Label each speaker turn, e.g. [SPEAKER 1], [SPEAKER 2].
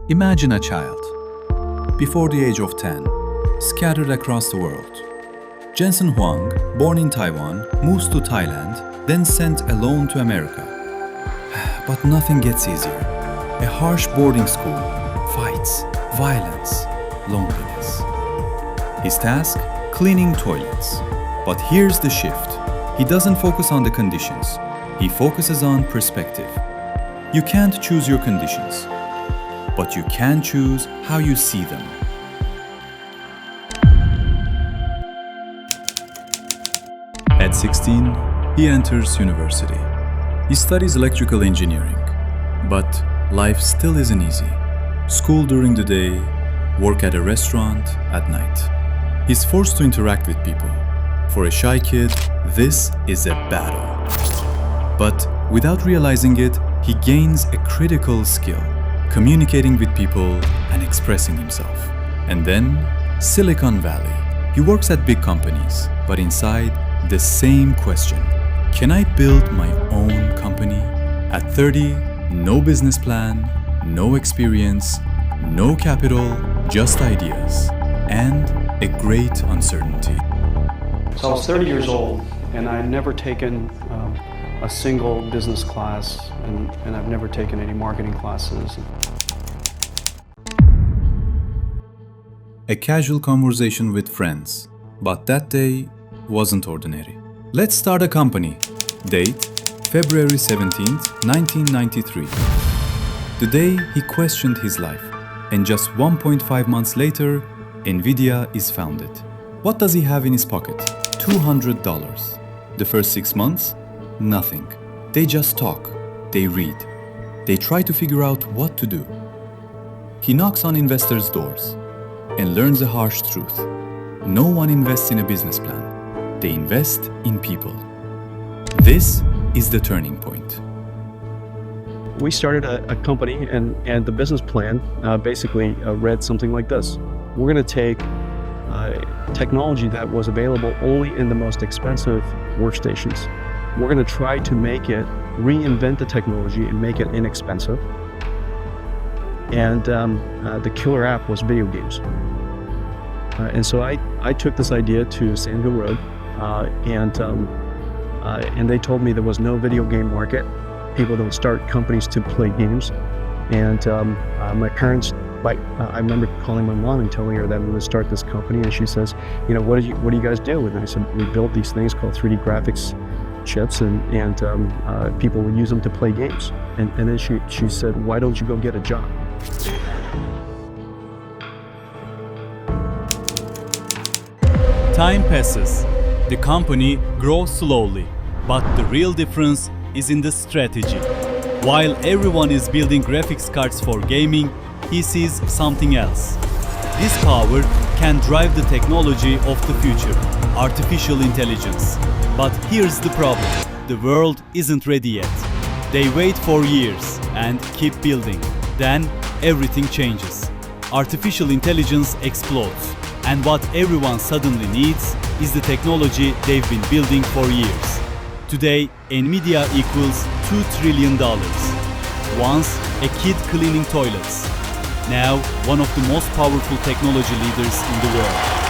[SPEAKER 1] Imagine a child, before the age of 10, scattered across the world. Jensen Huang, born in Taiwan, moves to Thailand, then sent alone to America. But nothing gets easier. A harsh boarding school, fights, violence, loneliness. His task? Cleaning toilets. But here's the shift. He doesn't focus on the conditions. He focuses on perspective. You can't choose your conditions, but you can choose how you see them. At 16, he enters university. He studies electrical engineering, but life still isn't easy. School during the day, work at a restaurant at night. He's forced to interact with people. For a shy kid, this is a battle. But without realizing it, he gains a critical skill, communicating with people and expressing himself. And then, Silicon Valley. He works at big companies, but inside, the same question. Can I build my own company? At 30, no business plan, no experience, no capital, just ideas, and a great uncertainty.
[SPEAKER 2] So I was 30 years old, and I had never taken a single business class, and I've never taken any marketing classes.
[SPEAKER 1] A casual conversation with friends, but that day wasn't ordinary. Let's start a company. Date, February 17th, 1993. The day he questioned his life, and just 1.5 months later, NVIDIA is founded. What does he have in his pocket? $200. The first 6 months? Nothing. They just talk. They read. They try to figure out what to do. He knocks on investors' doors and learns a harsh truth. No one invests in a business plan. They invest in people. This is the turning point.
[SPEAKER 2] We started a company, and the business plan basically read something like this. We're going to take technology that was available only in the most expensive workstations. We're going to try to reinvent the technology and make it inexpensive. And the killer app was video games. And so I took this idea to Sand Hill Road, and they told me there was no video game market. People don't start companies to play games. And my parents, I remember calling my mom and telling her that I'm going to start this company, and she says, what do you guys do? And I said, we build these things called 3D graphics chips, and people would use them to play games. And then she said, why don't you go get a job?
[SPEAKER 3] Time passes. The company grows slowly, but the real difference is in the strategy. While everyone is building graphics cards for gaming, he sees something else. This power can drive the technology of the future, artificial intelligence. But here's the problem. The world isn't ready yet. They wait for years and keep building. Then everything changes. Artificial intelligence explodes. And what everyone suddenly needs is the technology they've been building for years. Today, NVIDIA equals $2 trillion. Once, a kid cleaning toilets. Now, one of the most powerful technology leaders in the world.